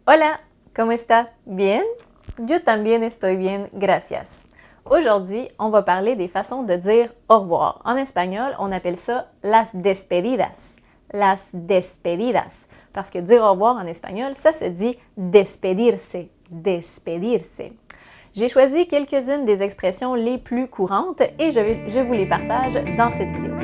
Hola, ¿cómo está? ¿Bien? Yo también estoy bien, gracias. Aujourd'hui, on va parler des façons de dire au revoir. En espagnol, on appelle ça las despedidas. Las despedidas. Parce que dire au revoir en espagnol, ça se dit despedirse. Despedirse. J'ai choisi quelques-unes des expressions les plus courantes et je vous les partage dans cette vidéo.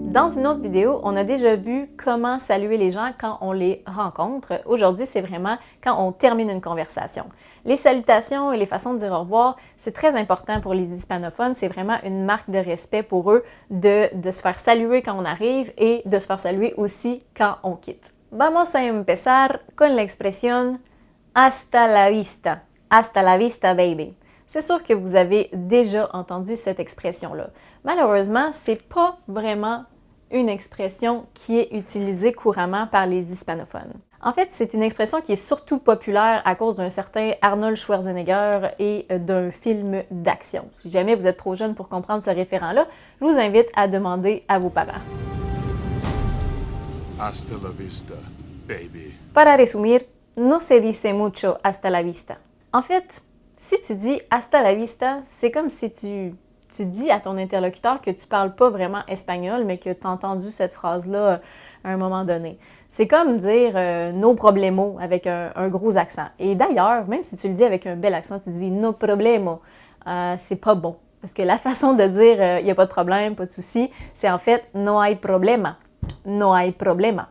Dans une autre vidéo, on a déjà vu comment saluer les gens quand on les rencontre. Aujourd'hui, c'est vraiment quand on termine une conversation. Les salutations et les façons de dire au revoir, c'est très important pour les hispanophones. C'est vraiment une marque de respect pour eux de se faire saluer quand on arrive et de se faire saluer aussi quand on quitte. Vamos a empezar con la expresión hasta la vista. Hasta la vista, baby. C'est sûr que vous avez déjà entendu cette expression-là. Malheureusement, c'est pas vraiment une expression qui est utilisée couramment par les hispanophones. En fait, c'est une expression qui est surtout populaire à cause d'un certain Arnold Schwarzenegger et d'un film d'action. Si jamais vous êtes trop jeune pour comprendre ce référent-là, je vous invite à demander à vos parents. Hasta la vista, baby. Para resumir, no se dice mucho hasta la vista. En fait, si tu dis hasta la vista, c'est comme si tu dis à ton interlocuteur que tu parles pas vraiment espagnol, mais que tu as entendu cette phrase-là à un moment donné. C'est comme dire no problemo avec un gros accent. Et d'ailleurs, même si tu le dis avec un bel accent, tu dis no problemo, c'est pas bon. Parce que la façon de dire il n'y a pas de problème, pas de souci, c'est en fait no hay problema. No hay problema.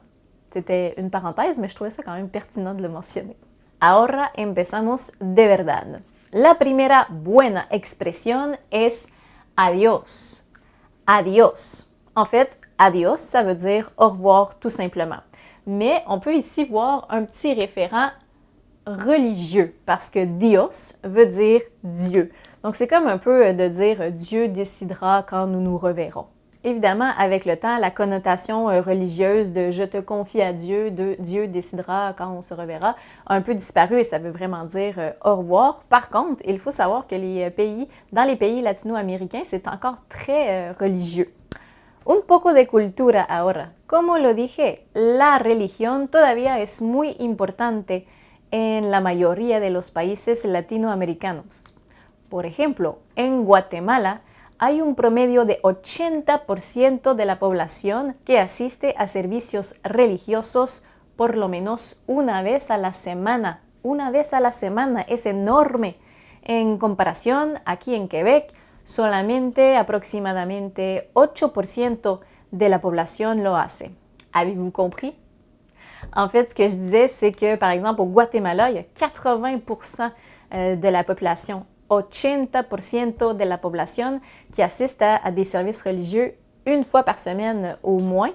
C'était une parenthèse, mais je trouvais ça quand même pertinent de le mentionner. Ahora empezamos de verdad. La primera buena expresión es adiós. Adiós. En fait, adiós, ça veut dire au revoir tout simplement. Mais on peut ici voir un petit référent religieux parce que Dios veut dire Dieu. Donc c'est comme un peu de dire Dieu décidera quand nous nous reverrons. Évidemment, avec le temps, la connotation religieuse de « je te confie à Dieu », de « Dieu décidera quand on se reverra » a un peu disparu et ça veut vraiment dire au revoir. Par contre, il faut savoir que dans les pays latino-américains, c'est encore très religieux. Un poco de cultura ahora. Como lo dije, la religión todavía es muy importante en la mayoría de los países latinoamericanos. Por ejemplo, en Guatemala, hay un promedio de 80% de la población que asiste a servicios religiosos por lo menos una vez a la semana. Una vez a la semana es enorme. En comparación, aquí en Quebec, solamente aproximadamente 8% de la población lo hace. Avez-vous compris? En fait, ce que je disais, c'est que, par exemple, au Guatemala, il y a 80% de la population 80% de la population qui assiste à des services religieux une fois par semaine au moins.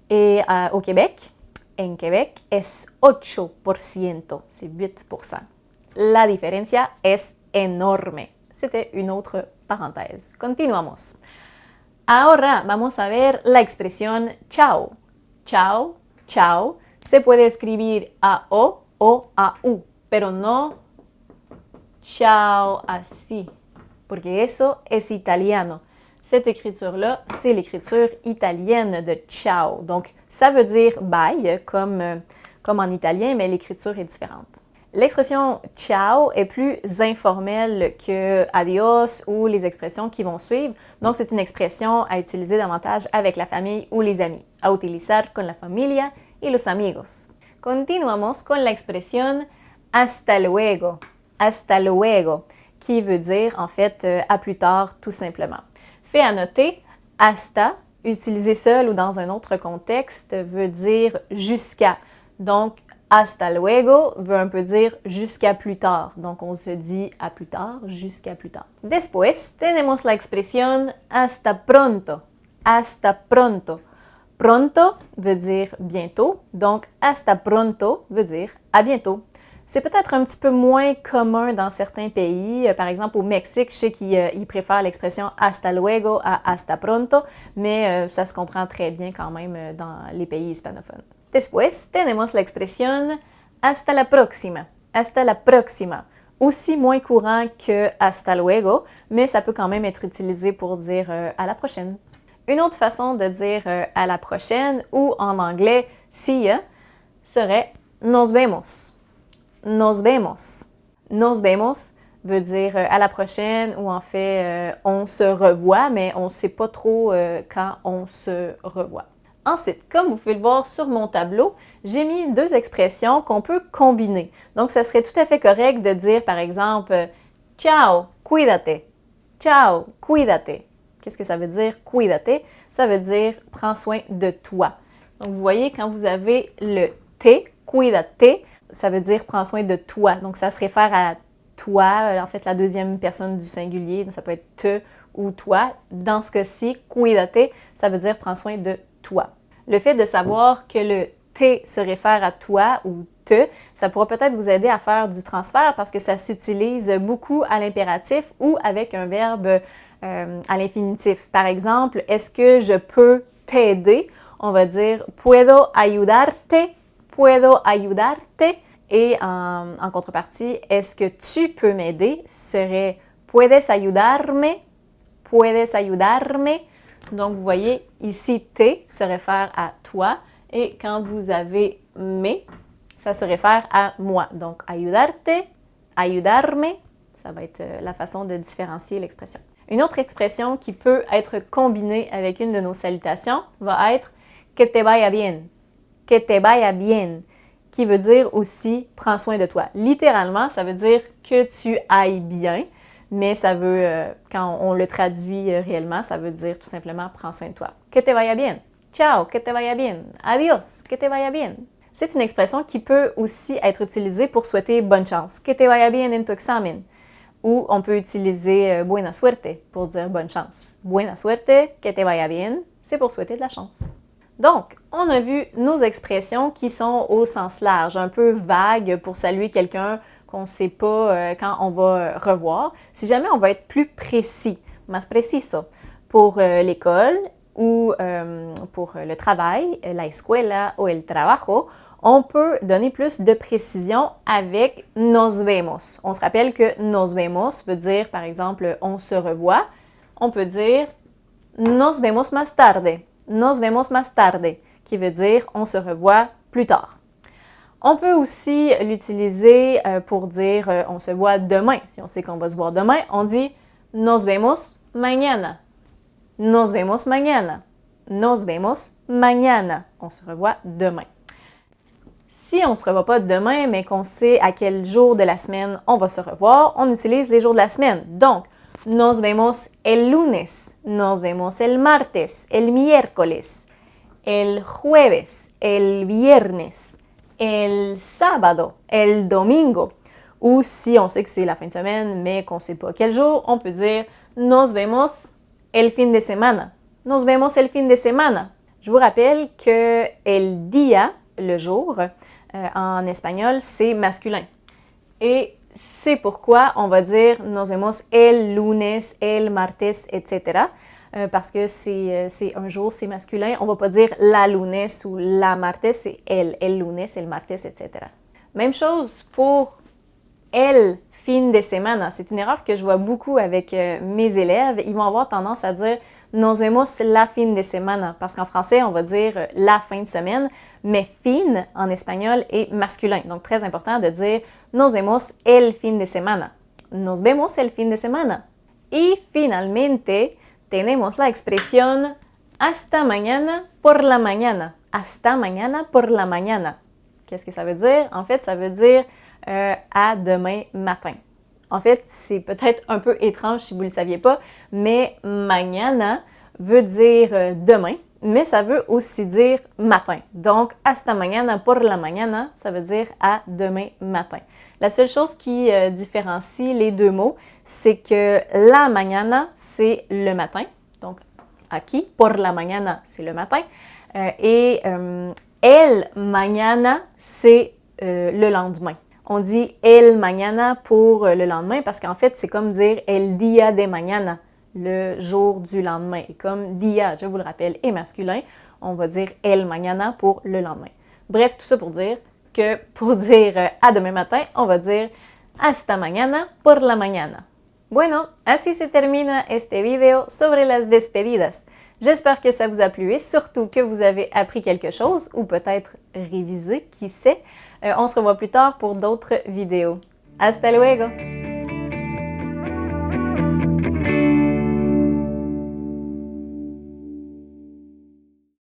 Et au Québec, en Québec, es 8%, c'est 8%. La diferencia es enorme. C'était une autre parenthèse. Continuamos. Ahora vamos a ver la expresión chao. Chao, chao, se puede escribir A-O o A-U, pero no ciao así, porque eso es italiano. Cette écriture-là, c'est l'écriture italienne de ciao. Donc, ça veut dire bye, comme en italien, mais l'écriture est différente. L'expression ciao est plus informelle que adios ou les expressions qui vont suivre. Donc, c'est une expression à utiliser davantage avec la famille ou les amis. A utilizar con la familia y los amigos. Continuamos con la expresión hasta luego. Hasta luego, qui veut dire en fait à plus tard tout simplement. Fait à noter, hasta, utilisé seul ou dans un autre contexte, veut dire jusqu'à. Donc, hasta luego veut un peu dire jusqu'à plus tard. Donc, on se dit à plus tard, jusqu'à plus tard. Después, tenemos la expresión hasta pronto. Hasta pronto. Pronto veut dire bientôt. Donc, hasta pronto veut dire à bientôt. C'est peut-être un petit peu moins commun dans certains pays. Par exemple, au Mexique, je sais qu'ils préfèrent l'expression hasta luego à hasta pronto, mais ça se comprend très bien quand même dans les pays hispanophones. Después, tenemos la expresión hasta la próxima. Hasta la próxima. Aussi moins courant que hasta luego, mais ça peut quand même être utilisé pour dire à la prochaine. Une autre façon de dire à la prochaine, ou en anglais, see ya, serait nos vemos. Nos vemos. Nos vemos veut dire à la prochaine ou en fait on se revoit, mais on ne sait pas trop quand on se revoit. Ensuite, comme vous pouvez le voir sur mon tableau, j'ai mis deux expressions qu'on peut combiner. Donc, ça serait tout à fait correct de dire, par exemple, « Ciao, cuídate ». « Ciao, cuídate ». Qu'est-ce que ça veut dire, « cuídate » ? Ça veut dire « prends soin de toi ». Donc, vous voyez, quand vous avez le « te », « cuídate », ça veut dire « prends soin de toi ». Donc, ça se réfère à toi, en fait, la deuxième personne du singulier. Donc, ça peut être « te » ou « toi ». Dans ce cas-ci, « cuídate », ça veut dire « prends soin de toi ». Le fait de savoir que le « te » se réfère à toi ou « te », ça pourra peut-être vous aider à faire du transfert parce que ça s'utilise beaucoup à l'impératif ou avec un verbe à l'infinitif. Par exemple, est-ce que je peux t'aider? On va dire « puedo ayudarte », « puedo ayudarte ». Et en contrepartie, est-ce que tu peux m'aider? Serait « puedes ayudarme », « puedes ayudarme ». Donc, vous voyez, ici, « te » se réfère à toi et quand vous avez « me », ça se réfère à moi. Donc, ayudarte, ayudarme, ça va être la façon de différencier l'expression. Une autre expression qui peut être combinée avec une de nos salutations va être « que te vaya bien »,« que te vaya bien », qui veut dire aussi « prends soin de toi ». Littéralement, ça veut dire « que tu ailles bien », mais ça veut, quand on le traduit réellement, ça veut dire tout simplement « prends soin de toi ». « Que te vaya bien ». Ciao, que te vaya bien. Adios, que te vaya bien. C'est une expression qui peut aussi être utilisée pour souhaiter bonne chance. Que te vaya bien en tu examen. Ou on peut utiliser buena suerte pour dire bonne chance. Buena suerte, que te vaya bien, c'est pour souhaiter de la chance. Donc, on a vu nos expressions qui sont au sens large, un peu vagues pour saluer quelqu'un qu'on ne sait pas quand on va revoir. Si jamais on va être plus précis, más preciso, pour l'école ou pour le travail, la escuela ou el trabajo, on peut donner plus de précision avec nos vemos. On se rappelle que nos vemos veut dire, par exemple, on se revoit. On peut dire nos vemos más tarde. Nos vemos más tarde, qui veut dire on se revoit plus tard. On peut aussi l'utiliser pour dire on se voit demain. Si on sait qu'on va se voir demain, on dit nos vemos mañana. Nos vemos mañana. Nos vemos mañana. On se revoit demain. Si on ne se revoit pas demain, mais qu'on sait à quel jour de la semaine on va se revoir, on utilise les jours de la semaine. Donc, nos vemos el lunes, nos vemos el martes, el miércoles, el jueves, el viernes, el sábado, el domingo. Ou si on sait que c'est la fin de semaine, mais qu'on ne sait pas quel jour, on peut dire nos vemos el fin de semana. Nos vemos el fin de semana. Je vous rappelle que el día, le jour, en espagnol, c'est masculin. Et c'est pourquoi on va dire nos vemos el lunes, el martes, etc. Parce que c'est un jour, c'est masculin. On ne va pas dire la lunes ou la martes, c'est el lunes, el martes, etc. Même chose pour el fin de semana. C'est une erreur que je vois beaucoup avec mes élèves. Ils vont avoir tendance à dire nos vemos la fin de semana. Parce qu'en français, on va dire la fin de semaine, mais fin en espagnol est masculin. Donc, très important de dire nos vemos el fin de semana. Nos vemos el fin de semana. Y finalmente, tenemos la expresión hasta mañana por la mañana. Hasta mañana por la mañana. Qu'est-ce que ça veut dire? En fait, ça veut dire à demain matin. En fait, c'est peut-être un peu étrange si vous ne le saviez pas, mais mañana veut dire demain, mais ça veut aussi dire matin. Donc, hasta mañana por la mañana, ça veut dire à demain matin. La seule chose qui différencie les deux mots, c'est que la mañana, c'est le matin. Donc, aquí, por la mañana, c'est le matin. Et el mañana, c'est le lendemain. On dit el mañana pour le lendemain parce qu'en fait, c'est comme dire el día de mañana, le jour du lendemain. Et comme día, je vous le rappelle, est masculin, on va dire el mañana pour le lendemain. Bref, tout ça pour dire que pour dire à demain matin, on va dire hasta mañana por la mañana. Bueno, así se termina este video sobre las despedidas. J'espère que ça vous a plu et surtout que vous avez appris quelque chose ou peut-être révisé, qui sait. On se revoit plus tard pour d'autres vidéos. Hasta luego!